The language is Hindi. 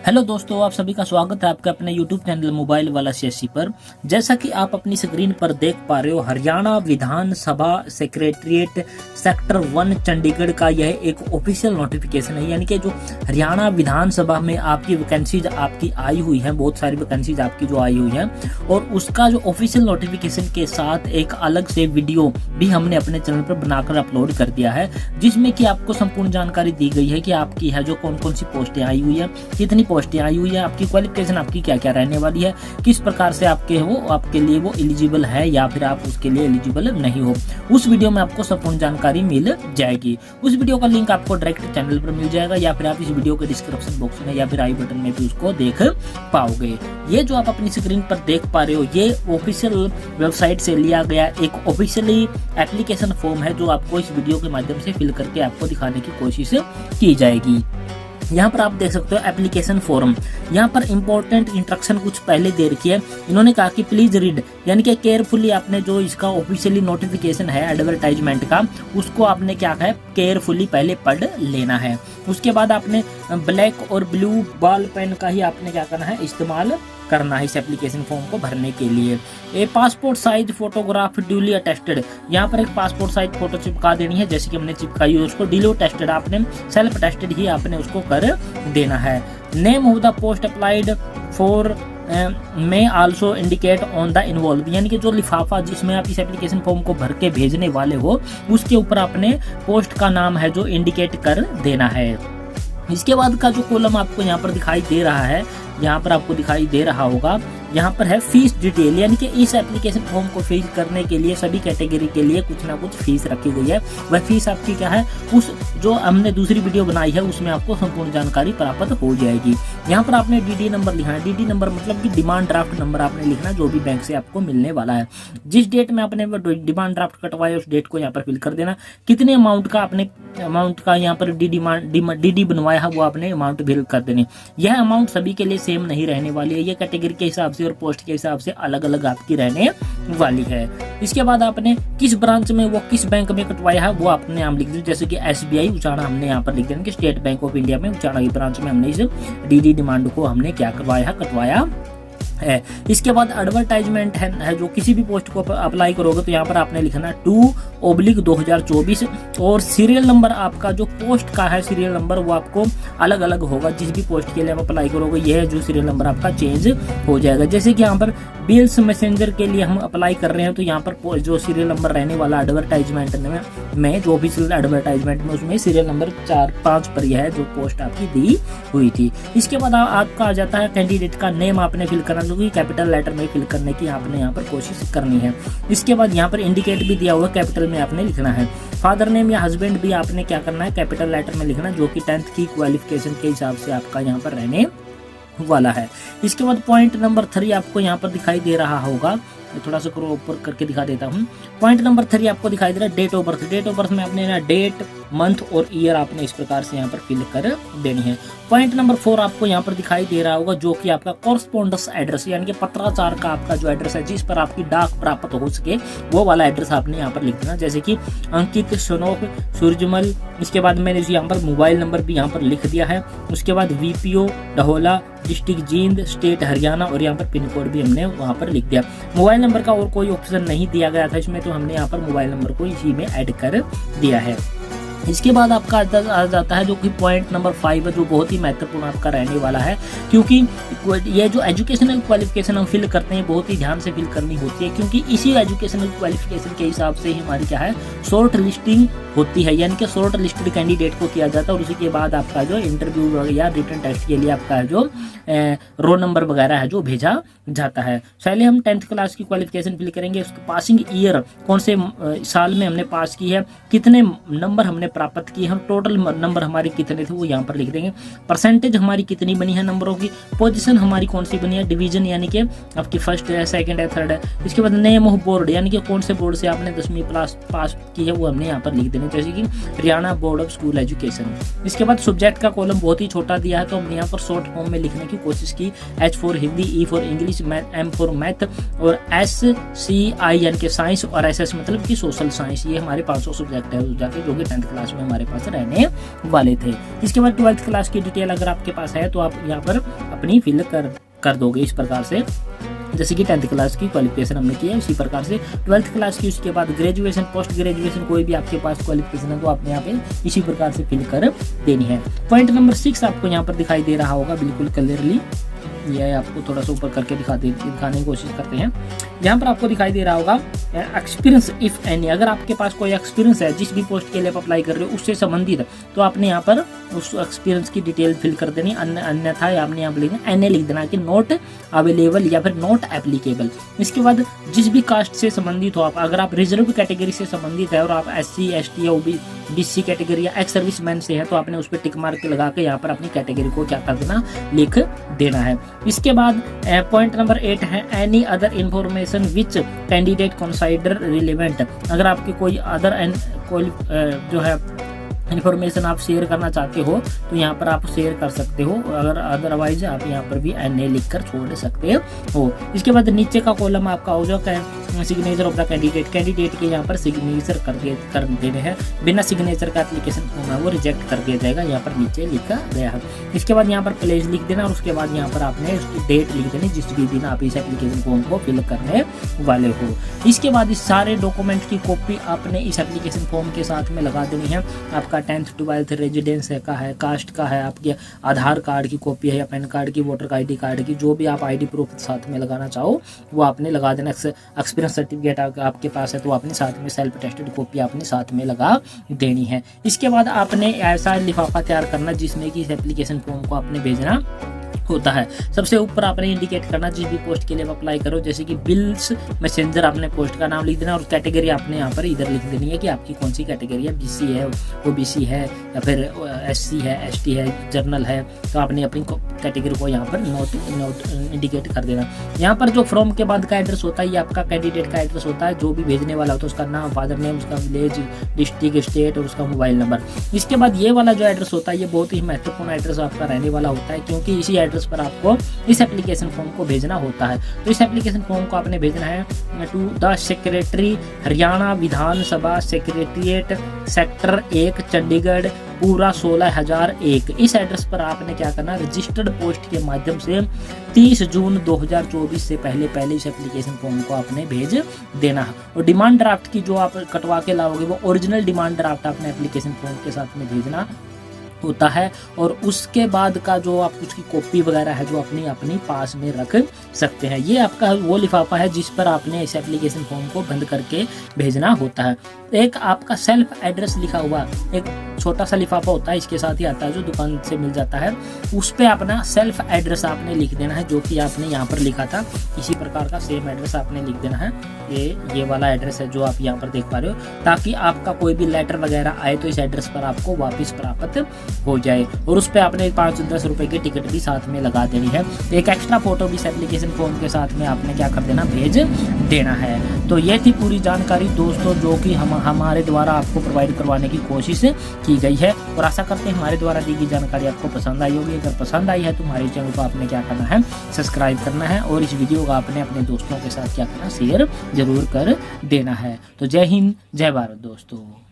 हेलो दोस्तों, आप सभी का स्वागत है आपके अपने YouTube चैनल मोबाइल वाला सीएससी पर। जैसा कि आप अपनी स्क्रीन पर देख पा रहे हो, हरियाणा विधानसभा सेक्रेटरिएट सेक्टर 1 चंडीगढ़ का यह एक ऑफिशियल नोटिफिकेशन है। यानी कि जो हरियाणा विधानसभा में आपकी वैकेंसीज आपकी आई हुई है, बहुत सारी वैकेंसीज आपकी जो आई हुई है, और उसका जो ऑफिशियल नोटिफिकेशन के साथ एक अलग से वीडियो भी हमने अपने चैनल पर बनाकर अपलोड कर दिया है, जिसमें कि आपको संपूर्ण जानकारी दी गई है कि आपकी है जो कौन कौन सी पोस्टें आई हुई है, कितनी पोस्टें आई हुई है, आपकी क्वालिफिकेशन आपकी क्या क्या रहने वाली है, किस प्रकार से आपके लिए वो एलिजिबल है या फिर आप उसके लिए एलिजिबल नहीं हो। उस वीडियो में आपको संपूर्ण जानकारी मिल जाएगी। उस वीडियो का लिंक आपको डायरेक्ट चैनल पर मिल जाएगा या फिर आप इस वीडियो के डिस्क्रिप्शन बॉक्स में या फिर आई बटन में भी उसको देख पाओगे। ये जो आप अपनी स्क्रीन पर देख पा रहे हो, ये ऑफिशियल वेबसाइट से लिया गया एक ऑफिशियली एप्लीकेशन फॉर्म है, जो आपको इस वीडियो के माध्यम से फिल करके आपको दिखाने की कोशिश की जाएगी। यहाँ पर आप देख सकते हो एप्लीकेशन फॉर्म। यहाँ पर इंपॉर्टेंट इंस्ट्रक्शन कुछ पहले दे रखी है। इन्होंने कहा कि प्लीज रीड, यानी कि केयरफुली आपने जो इसका ऑफिशियली नोटिफिकेशन है एडवर्टाइजमेंट का, उसको आपने क्या है केयरफुली पहले पढ़ लेना है। उसके बाद आपने ब्लैक और ब्लू बॉल पेन का ही आपने क्या करना है, इस्तेमाल करना है इस एप्लीकेशन फॉर्म को भरने के लिए। A passport size photograph duly attested, यहाँ पर एक पासपोर्ट साइज फोटो चिपका देनी है, जैसे कि हमने चिपकाई है उसको। ड्यूली अटेस्टेड आपने सेल्फ अटेस्टेड ही आपने उसको कर देना है। Name of the post applied for में also indicate on the envelope, यानी कि जो लिफाफा जिसमें आप इस एप्लीकेशन फॉर्म को भर के भेजने वाले हो, उसके ऊपर आपने पोस्ट का नाम है जो इंडिकेट कर देना है। इसके बाद का जो कॉलम आपको यहाँ पर दिखाई दे रहा है, यहाँ पर आपको दिखाई दे रहा होगा, यहाँ पर है फीस डिटेल, यानी कि इस एप्लीकेशन फॉर्म को फिल करने के लिए सभी कैटेगरी के लिए कुछ ना कुछ फीस रखी गई है। वह फीस आपकी क्या है, उस जो हमने दूसरी वीडियो बनाई है उसमें आपको संपूर्ण जानकारी प्राप्त हो जाएगी। यहाँ पर आपने डीडी नंबर लिखना है। डीडी नंबर मतलब कि डिमांड ड्राफ्ट नंबर आपने लिखना, जो भी बैंक से आपको मिलने वाला है। जिस डेट में आपने डिमांड ड्राफ्ट कटवाया उस डेट को यहाँ पर फिल कर देना। कितने अमाउंट का यहाँ पर डीडी बनवाया है वो आपने अमाउंट फिल कर देनी। यह अमाउंट सभी के लिए सेम नहीं रहने वाली है, ये कैटेगरी के हिसाब से और पोस्ट के हिसाब से अलग अलग आपकी रहने वाली है। इसके बाद आपने किस ब्रांच में वो किस बैंक में कटवाया है वो आपने नाम लिख दिया, जैसे कि SBI उचाना हमने यहाँ पर लिख दिया कि स्टेट बैंक ऑफ इंडिया में उचाना की ब्रांच में हमने इस डीडी डिमांड को हमने क्या करवाया है, कटवाया है। इसके बाद एडवर्टाइजमेंट है जो किसी भी पोस्ट को अप्लाई करोगे तो यहाँ पर आपने लिखना 2/2024 और सीरियल नंबर आपका जो पोस्ट का है, सीरियल नंबर वो आपको अलग अलग होगा। जिस भी पोस्ट के लिए आप अप्लाई करोगे यह जो सीरियल नंबर आपका चेंज हो जाएगा। जैसे कि यहाँ पर बिल्स मैसेंजर के लिए हम अप्लाई कर रहे हैं तो यहाँ पर जो सीरियल नंबर रहने वाला एडवर्टाइजमेंट में जो ऑफिशियल एडवर्टाइजमेंट में उसमें सीरियल नंबर 4-5 पर यह है जो पोस्ट आपकी दी हुई थी। इसके बाद आपका आ जाता है कैंडिडेट का नेम आपने फिल करना, जो कि कैपिटल लेटर में फिल करने की आपने यहाँ पर कोशिश करनी है। इसके बाद यहाँ पर इंडिकेट भी दिया हुआ कैपिटल में आपने लिखना है। फादर नेम या हस्बैंड भी आपने क्या करना है, कैपिटल लेटर में लिखना, जो कि 10th की क्वालिफिकेशन के हिसाब से आपका यहाँ पर रहने वाला है। इसके बाद पॉइंट नंबर 3 आपको यहाँ पर दिखाई दे रहा होगा, थोड़ा सा ऊपर करके दिखा देता हूँ। पॉइंट नंबर 3 आपको दिखाई दे रहा है date of birth. Date of birth में आपने ना डेट, मंथ और ईयर आपने इस प्रकार से यहाँ पर फिल कर देनी है। पॉइंट नंबर 4 आपको यहाँ पर दिखाई दे रहा होगा, जो कि आपका कॉरस्पॉन्डेंस एड्रेस, यानी कि पत्राचार का आपका जो एड्रेस है जिस पर आपकी डाक प्राप्त हो सके वो वाला एड्रेस आपने यहाँ पर लिख देना, जैसे कि अंकित, शनोक, सूरजमल। इसके बाद मैंने यहाँ पर मोबाइल नंबर भी यहाँ पर लिख दिया है। उसके बाद VPO Dhahola, district Jind, state Haryana और यहाँ पर पिन कोड भी हमने वहाँ पर लिख दिया। मोबाइल नंबर का और कोई ऑप्शन नहीं दिया गया था इसमें, तो हमने यहाँ पर मोबाइल नंबर को इसी में ऐड कर दिया है। इसके बाद आपका आ जाता है जो कि पॉइंट नंबर 5 है, जो बहुत ही महत्वपूर्ण आपका रहने वाला है, क्योंकि ये जो एजुकेशनल क्वालिफिकेशन हम फिल करते हैं बहुत ही ध्यान से फिल करनी होती है, क्योंकि इसी एजुकेशनल क्वालिफिकेशन के हिसाब से ही हमारी क्या है शॉर्ट लिस्टिंग होती है, यानी कि शॉर्ट लिस्टेड कैंडिडेट को किया जाता है और उसी के बाद आपका जो इंटरव्यू या रिटन टेस्ट के लिए आपका जो रोल नंबर वगैरह है जो भेजा जाता है। पहले हम 10th क्लास की क्वालिफिकेशन फिल करेंगे, उसकी पासिंग ईयर कौन से साल में हमने पास की है, कितने नंबर हमने प्राप्त किए हैं, टोटल नंबर हमारे कितने थे वो यहाँ पर लिख देंगे। परसेंटेज हमारी कितनी बनी है नंबरों की, पोजीशन हमारी कौन सी बनी है, डिवीजन यानी कि आपकी फर्स्ट है, सेकंड है, थर्ड है। इसके बाद नेम ऑफ बोर्ड, यानी कि कौन से बोर्ड से आपने 10वीं क्लास पास की है वो हमने यहाँ पर लिख देना, जैसे कि Haryana board of school education. इसके बाद सब्जेक्ट का कॉलम बहुत ही छोटा दिया है, तो हमने यहाँ पर शॉर्ट फॉर्म में लिखने की कोशिश की। H for Hindi, E for English, M for math और SCI यानी कि साइंस और SS मतलब कि सोशल साइंस। ये हमारे 500 सब्जेक्ट है जो कि 10th क्लास क्लास में हमारे पास रहने वाले थे। इसके बाद 12th क्लास की डिटेल अगर आपके पास है तो आप यहाँ पर अपनी फिल कर दोगे इस प्रकार से, जैसे कि 10th क्लास की क्वालिफिकेशन हमने की है इसी प्रकार से 12th क्लास की। उसके बाद ग्रेजुएशन, पोस्ट ग्रेजुएशन कोई भी आपके पास क्वालिफिकेशन है तो आपने यहाँ पे इसी प्रकार से फिल कर देनी है। पॉइंट नंबर 6 आपको यहाँ पर दिखाई दे रहा होगा बिल्कुल क्लियरली, यह आपको थोड़ा सा ऊपर करके दिखाने की कोशिश करते हैं। यहाँ पर आपको दिखाई दे रहा होगा एक्सपीरियंस इफ एनी, अगर आपके पास कोई एक्सपीरियंस है जिस भी पोस्ट के लिए आप अप्लाई कर रहे हो उससे संबंधित तो आपने यहाँ पर उस एक्सपीरियंस की डिटेल फिल कर देनी, अन्यथा आपने यहाँ पर लिखना एनए लिख देना कि नॉट अवेलेबल या फिर नॉट एप्लीकेबल। इसके बाद जिस भी कास्ट से संबंधित हो आप, अगर आप रिजर्व कैटेगरी से संबंधित है और आप SC ST या OBC कैटेगरी या एक्स सर्विसमैन से है तो आपने उस पर टिक मार्क लगा के यहाँ पर अपनी कैटेगरी को क्या कर देना, लिख देना है। इसके बाद पॉइंट नंबर 8 है any other information which candidate consider relevant, अगर आपकी कोई अदर जो है इन्फॉर्मेशन आप शेयर करना चाहते हो तो यहाँ पर आप शेयर कर सकते हो, अगर अदरवाइज आप यहाँ पर भी NA लिखकर छोड़ सकते हो। इसके बाद नीचे का कॉलम आपका हो जाता है सिग्नेचर ऑफ द कैंडिडेट के यहाँ पर सिग्नेचर कर देने हैं, बिना सिग्नेचर का एप्लीकेशन फॉर्म है वो रिजेक्ट कर दिया जाएगा, यहाँ पर नीचे लिखा गया है। इसके बाद यहाँ पर प्लेस लिख देना और उसके बाद यहाँ पर आपने उसकी डेट लिख देनी जिस भी दिन आप इस एप्लीकेशन फॉर्म को फिल करने वाले हो। इसके बाद इस सारे डॉक्यूमेंट की कॉपी आपने इस एप्लीकेशन फॉर्म के साथ में लगा देनी है। आपका 10th 12th रेजिडेंस है का है, कास्ट का है, आपके आधार कार्ड की कॉपी है या पैन कार्ड की, वोटर ID कार्ड की, जो भी आप ID प्रूफ साथ में लगाना चाहो वो आपने लगा देना। एक्सपीरियंस सर्टिफिकेट आपके पास है तो आपने साथ में सेल्फ टेस्टेड कॉपी आपने साथ में लगा देनी है। इसके बाद आपने ऐसा लिफाफा तैयार करना जिसमें कि इस एप्लीकेशन फॉर्म को आपने भेजना होता है। सबसे ऊपर आपने इंडिकेट करना जिस भी पोस्ट के लिए आप अप्लाई करो, जैसे कि बिल्स मैसेंजर आपने पोस्ट का नाम लिख देना और कैटेगरी आपने यहाँ पर इधर लिख देनी है कि आपकी कौन सी कैटेगरी है, BC है, OBC है या फिर SC है, ST है, जर्नल है, तो आपने अपनी कैटेगरी को यहाँ पर नोट इंडिकेट कर देना। यहाँ पर जो फॉर्म के बाद का एड्रेस होता है ये आपका कैंडिडेट का एड्रेस होता है, जो भी भेजने वाला होता है उसका नाम, फादर नेम, उसका विलेज, डिस्ट्रिक्ट, स्टेट और उसका मोबाइल नंबर। इसके बाद ये वाला जो एड्रेस होता है ये बहुत ही महत्वपूर्ण एड्रेस आपका रहने वाला होता है, क्योंकि इसी एड्रेस पर आपको इस एप्लीकेशन फॉर्म को भेजना होता है। तो इस एप्लीकेशन फॉर्म को आपने भेजना है to the secretary, Haryana Vidhan Sabha secretariat, sector 1, Chandigarh, पूरा 16,001। इस एड्रेस पर आपने क्या करना, रजिस्टर्ड पोस्ट के माध्यम से 30 जून 2024 से पहले इस एप्लीकेशन फॉर्म को आपने भेज देना है। और डिमांड ड्राफ्ट की जो आप कटवा के लाओगे वो ओरिजिनल डिमांड ड्राफ्ट आपने एप्लीकेशन फॉर्म के साथ में भेजना होता है। और उसके बाद का जो आप उसकी कॉपी वगैरह है जो अपनी पास में रख सकते हैं। ये आपका वो लिफाफा है जिस पर आपने इस एप्लीकेशन फॉर्म को बंद करके भेजना होता है। एक आपका सेल्फ एड्रेस लिखा हुआ एक छोटा सा लिफाफा होता है, इसके साथ ही आता है जो दुकान से मिल जाता है, उस पे अपना सेल्फ एड्रेस आपने लिख देना है जो कि आपने यहाँ पर लिखा था। इसी प्रकार का सेम एड्रेस आपने लिख देना है, ये वाला एड्रेस है जो आप यहाँ पर देख पा रहे हो, ताकि आपका कोई भी लेटर वगैरह आए तो इस एड्रेस पर आपको वापस प्राप्त हो जाए। और उस पर आपने 5-10 रुपए की टिकट भी साथ में लगा देनी है। एक एक्स्ट्रा फोटो भी इस एप्लीकेशन फॉर्म के साथ में आपने क्या कर देना, भेज देना है। तो ये थी पूरी जानकारी दोस्तों जो कि हमारे द्वारा आपको प्रोवाइड करवाने की कोशिश की गई है, और आशा करते हैं हमारे द्वारा दी गई जानकारी आपको पसंद आई होगी। अगर पसंद आई है तो हमारे चैनल को आपने क्या करना है, सब्सक्राइब करना है, और इस वीडियो को आपने अपने दोस्तों के साथ क्या करना, शेयर जरूर कर देना है। तो जय हिंद, जय भारत दोस्तों।